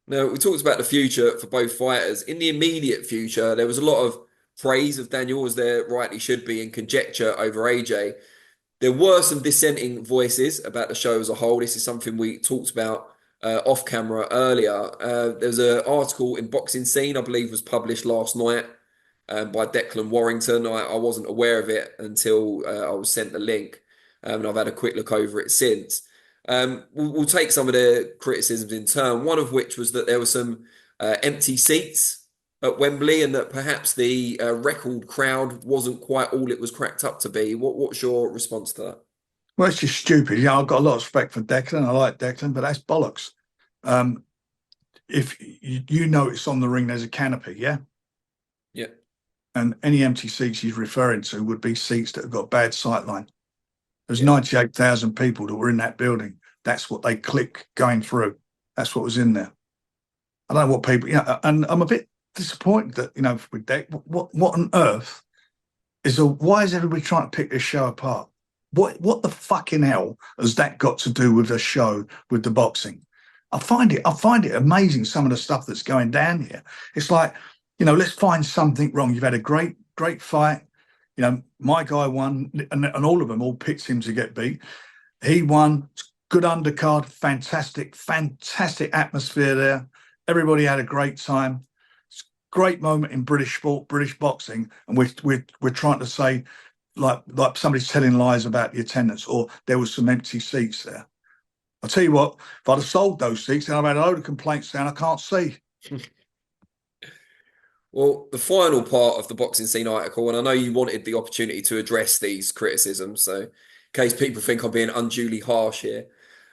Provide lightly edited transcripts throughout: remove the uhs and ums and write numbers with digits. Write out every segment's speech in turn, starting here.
Now, we talked about the future for both fighters. In the immediate future, there was a lot of praise of Daniel, as there rightly should be, and conjecture over AJ. There were some dissenting voices about the show as a whole. This is something we talked about off camera earlier. There's an article in Boxing Scene, I believe, was published last night by Declan Warrington. I wasn't aware of it until I was sent the link, and I've had a quick look over it since. We'll take some of the criticisms in turn, one of which was that there were some empty seats at Wembley and that perhaps the record crowd wasn't quite all it was cracked up to be. What's your response to that? Well, it's just stupid. I've got a lot of respect for Declan. I like Declan, but that's bollocks. Um, if you notice on the ring, there's a canopy, yeah? Yeah. And any empty seats he's referring to would be seats that have got bad sightline. There's Yeah. 98,000 people that were in that building. That's what they click going through. That's what was in there. I don't know what people, and I'm a bit disappointed that, with Deck, what on earth why is everybody trying to pick this show apart? What the fucking hell has that got to do with the show, with the boxing? I find it amazing, some of the stuff that's going down here. It's like, let's find something wrong. You've had a great fight. My guy won, and all of them all picked him to get beat. He won. Good undercard, fantastic atmosphere there. Everybody had a great time. It's a great moment in British sport, British boxing, and we're trying to say like somebody's telling lies about the attendance, or there was some empty seats there. I'll tell you what, if I'd have sold those seats, then I've had a load of complaints saying I can't see. Well, the final part of the Boxing Scene article, and I know you wanted the opportunity to address these criticisms, so in case people think I'm being unduly harsh here.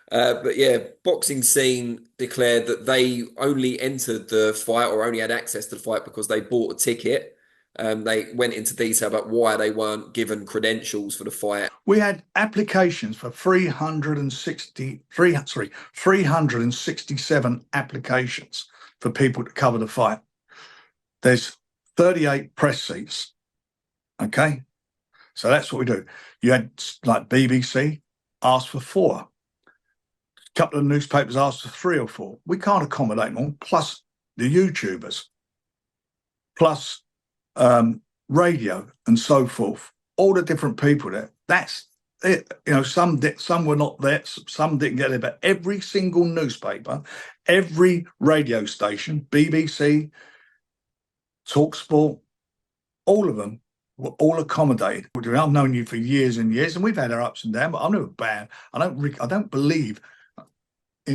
But yeah, Boxing Scene declared that they only entered the fight or only had access to the fight because they bought a ticket. They went into detail about why they weren't given credentials for the fight. We had applications for 367 applications for people to cover the fight. There's 38 press seats. Okay. So that's what we do. You had like BBC asked for 4. A couple of newspapers asked for 3 or 4. We can't accommodate them all, plus the YouTubers, plus radio and so forth. All the different people there. That's it. Some were not there, some didn't get there, but every single newspaper, every radio station, BBC, TalkSport, all of them were all accommodated. I've known you for years and years, and we've had our ups and downs, but I'm never banned. I don't believe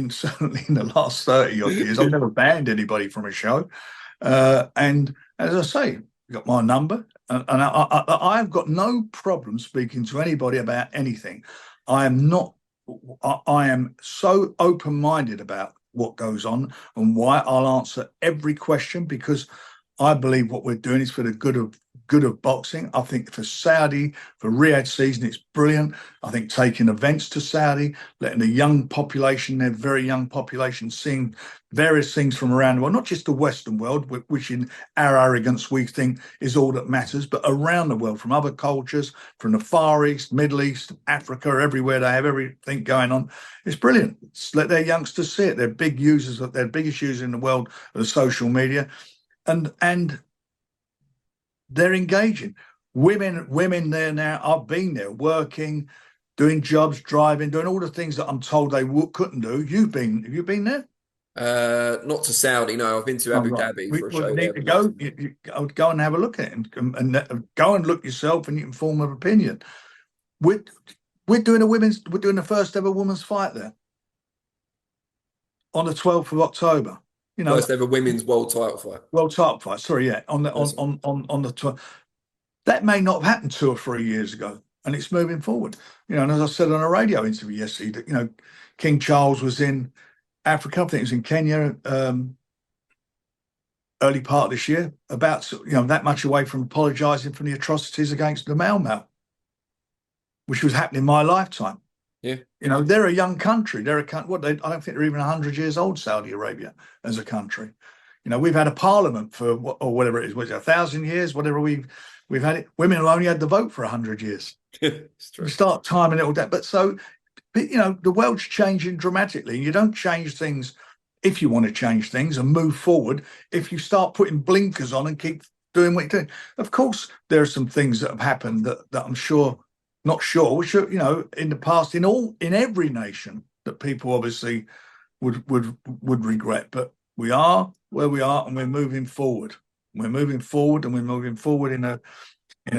certainly in the last 30 odd years, I've never banned anybody from a show. And as I say, you got my number, and I've got no problem speaking to anybody about anything. I am so open-minded about what goes on and why. I'll answer every question, because I believe what we're doing is for the good of boxing. I think for Saudi, for Riyadh season, it's brilliant. I think taking events to Saudi, letting the young population, their very young population, seeing various things from around the world, not just the Western world, which in our arrogance we think is all that matters, but around the world, from other cultures, from the Far East, Middle East, Africa, everywhere. They have everything going on. It's brilliant. Let their youngsters see it. They're big users, they're biggest users in the world of social media. And they're engaging. Women there now. I've been there working, doing jobs, driving, doing all the things that I'm told they couldn't do. Have you been there? Not to Saudi, no. I've been to Abu Right. Dhabi for a We show need there. to go. I would go and have a look at it, and go and look yourself, and you can form an opinion. We're doing the first ever women's fight there on the 12th of October. First ever women's world title fight. World title fight. Sorry, yeah, on the 12th. That may not have happened 2 or 3 years ago, and it's moving forward. And as I said on a radio interview yesterday, that King Charles was in Africa. I think it was in Kenya, early part of this year. About that much away from apologising for the atrocities against the Mau Mau, which was happening in my lifetime. Yeah. They're a young country. They're a country. I don't think they're even 100 years old, Saudi Arabia, as a country. We've had a parliament for or whatever it is, 1,000 years, whatever we've had it. Women have only had the vote for 100 years. It's true. We start timing it all down. But the world's changing dramatically. You don't change things if you want to change things and move forward, if you start putting blinkers on and keep doing what you're doing. Of course, there are some things that have happened that I'm sure, not sure, which are, in the past, in every nation, that people obviously would regret. But we are where we are, and we're moving forward. We're moving forward, and we're moving forward in a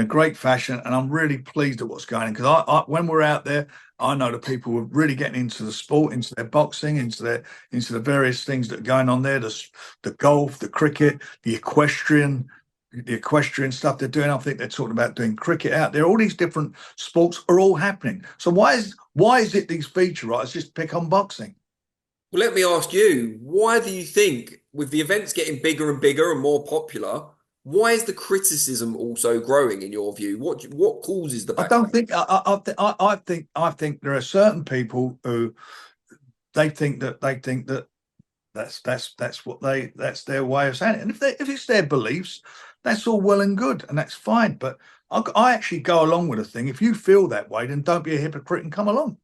great fashion. And I'm really pleased at what's going on, because when we're out there, I know that people are really getting into the sport, into their boxing, into the various things that are going on there, the golf, the cricket, the equestrian stuff they're doing. I think they're talking about doing cricket out there. All these different sports are all happening. So why is it these feature writers just pick on boxing? Well, let me ask you, why do you think, with the events getting bigger and bigger and more popular, why is the criticism also growing in your view? What causes the I backlash? don't think I think there are certain people who they think that that's their way of saying it. And if it's their beliefs, that's all well and good, and that's fine. But I actually go along with a thing. If you feel that way, then don't be a hypocrite and come along.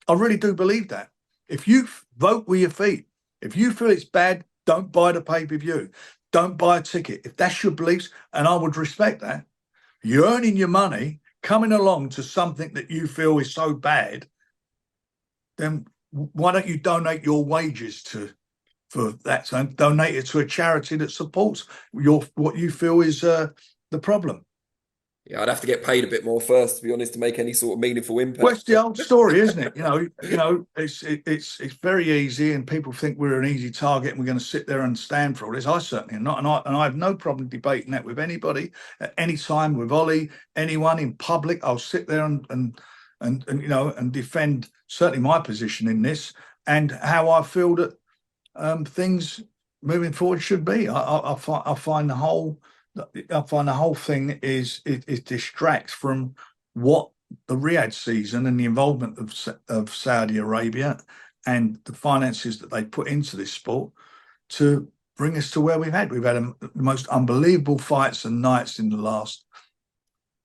I really do believe that. If you vote with your feet, if you feel it's bad, don't buy the pay-per-view. Don't buy a ticket. If that's your beliefs, and I would respect that, you're earning your money, coming along to something that you feel is so bad, then why don't you donate your wages for that? So donate it to a charity that supports what you feel is the problem. Yeah, I'd have to get paid a bit more first, to be honest, to make any sort of meaningful Well, impact. it's the old story, isn't it? It's very easy, and people think we're an easy target, and we're going to sit there and stand for all this. I certainly am not, and I have no problem debating that with anybody at any time, with Ollie, anyone in public. I'll sit there and defend certainly my position in this, and how I feel that things moving forward should be. I find the whole thing it distracts from what the Riyadh season and the involvement of Saudi Arabia and the finances that they put into this sport to bring us to where we've had. We've had the most unbelievable fights and nights in the last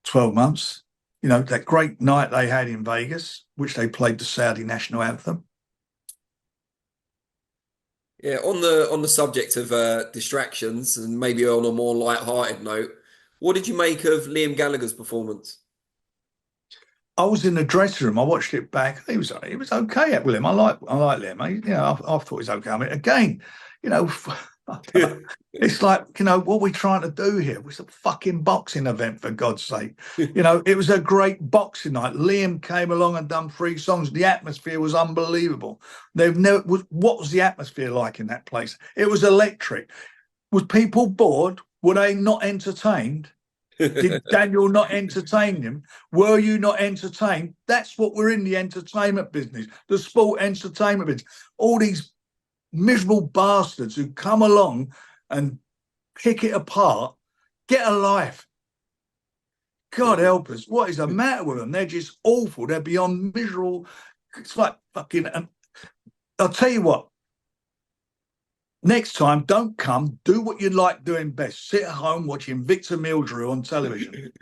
12 months. That great night they had in Vegas, which they played the Saudi national anthem. Yeah, on the subject of distractions, and maybe on a more light-hearted note, what did you make of Liam Gallagher's performance? I was in the dressing room. I watched it back. He was okay at William. I like Liam. I thought he was okay. I mean, again, you know, it's like, what we're trying to do here was a fucking boxing event, for God's sake. It was a great boxing night. Liam came along and done 3 songs. The atmosphere was unbelievable. What was the atmosphere like in that place? It was electric. Was people bored? Were they not entertained? Did Daniel not entertain them? Were you not entertained? That's what we're in, the entertainment business, the sport entertainment business. All these miserable bastards who come along and pick it apart, get a life. God help us. What is the matter with them? They're just awful. They're beyond miserable. It's like fucking... And I'll tell you what, next time, don't come. Do what you like doing best. Sit at home watching Victor Mildrew on television.